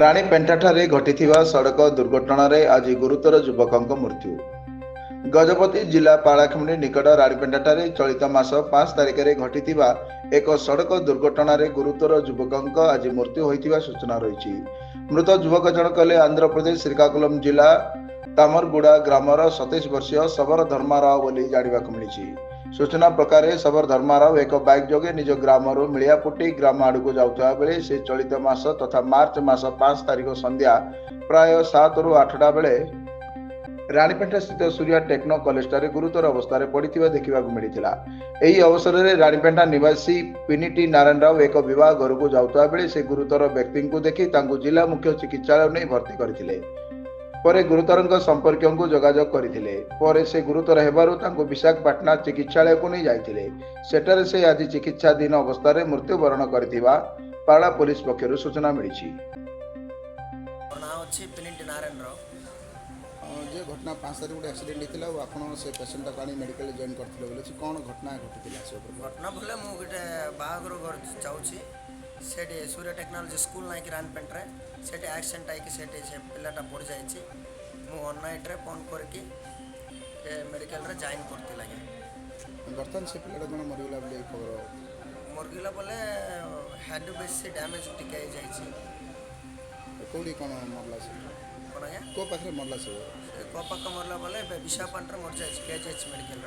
ରାଣୀପେଣ୍ଠାଠାରେ ଘଟିଥିବା ସଡ଼କ ଦୁର୍ଘଟଣାରେ ଆଜି ଗୁରୁତର ଯୁବକଙ୍କ ମୃତ୍ୟୁ। ଗଜପତି ଜିଲ୍ଲା ପାଳାଖେମୁଣ୍ଡି ନିକଟ ରାଣୀପେଣ୍ଠାଠାରେ ଚଳିତ ମାସ 5 ତାରିଖରେ ଘଟିଥିବା ଏକ ସଡ଼କ ଦୁର୍ଘଟଣାରେ ଗୁରୁତର ଯୁବକଙ୍କ ଆଜି ମୃତ୍ୟୁ ହୋଇଥିବା ସୂଚନା ରହିଛି। ମୃତ ଯୁବକ ଜଣକ ହେଲେ ଆନ୍ଧ୍ରପ୍ରଦେଶ ଶ୍ରୀକାକୁଲମ ଜିଲ୍ଲା ତାମରଗୁଡ଼ା ଗ୍ରାମର 27 ବର୍ଷୀୟ ଶବର ଧର୍ମାରାଓ ବୋଲି ଜାଣିବାକୁ ମିଳିଛି। ସୂଚନା ପ୍ରକାରେ ଶବର ଧର୍ମାରାଓ ଏକ ବାଇକ୍ ଯୋଗେ ନିଜ ଗ୍ରାମରୁ ମିଳିଆପୁଟି ଗ୍ରାମ ଆଡ଼କୁ ଯାଉଥିବା ବେଳେ ସେ ଚଳିତ ମାସ ତଥା ମାର୍ଚ୍ଚ ମାସ 5 ତାରିଖ ସନ୍ଧ୍ୟା ପ୍ରାୟ 7ରୁ 8ଟା ବେଳେ ରାଣୀପେଣ୍ଠା ସ୍ଥିତ ସୂର୍ୟା ଟେକ୍ନୋ କଲେଜଠାରେ ଗୁରୁତର ଅବସ୍ଥାରେ ପଡ଼ିଥିବା ଦେଖିବାକୁ ମିଳିଥିଲା। ଏହି ଅବସରରେ ରାଣୀପେଣ୍ଠା ନିବାସୀ ପିନିଟି ନାରାୟଣ ରାଓ ଏକ ବିବାହ ଘରକୁ ଯାଉଥିବା ବେଳେ ସେ ଗୁରୁତର ବ୍ୟକ୍ତିଙ୍କୁ ଦେଖି ତାଙ୍କୁ ଜିଲ୍ଲା ମୁଖ୍ୟ ଚିକିତ୍ସାଳୟ ନେଇ ଭର୍ତ୍ତି କରିଥିଲେ। ପରେ ଗୁରୁତରଙ୍କ ସମ୍ପର୍କୀୟଙ୍କୁ ଯୋଗାଯୋଗ କରିଥିଲେ। ପରେ ସେ ଗୁରୁତର ହେବାରୁ ତାଙ୍କୁ ବିଶାଖାପାଟଣା ଚିକିତ୍ସାଳୟକୁ ନେଇ ଯାଇଥିଲେ। ସେଠାରେ ସେ ଆଜି ଚିକିତ୍ସାଧୀନ ଅବସ୍ଥାରେ ମୃତ୍ୟୁବରଣ କରିଥିବା ପାଳା ପୋଲିସ ପକ୍ଷରୁ ସୂଚନା ମିଳିଛି। जे घटना 5 तारीख गोटे एक्सीडेंट होता है आप से पेसेंट को आनी मेडिकल जॉइन करते बोले कौन घटना घटी घटना बोले मुझे बाहर घर जाऊँगी से सूर्य टेक्नोलॉजी स्कूल ना कि रानपेंटे से एक्सीडेंट आई से पिलाटा पड़ जाइए मुझे अननाइट्रे फोन करके मेडिकल जॉइन करती लगे बर्तमान से पिलाटा कौन मरीगला बोले खबर मरगला बोले हेड बेसी डैमेज टिके कौटी कौन मरला से कौन आज्ञा को पाखे मरला से को पाख मरला बोले विशाखापाटना मर जाए केजीएच मेडिकल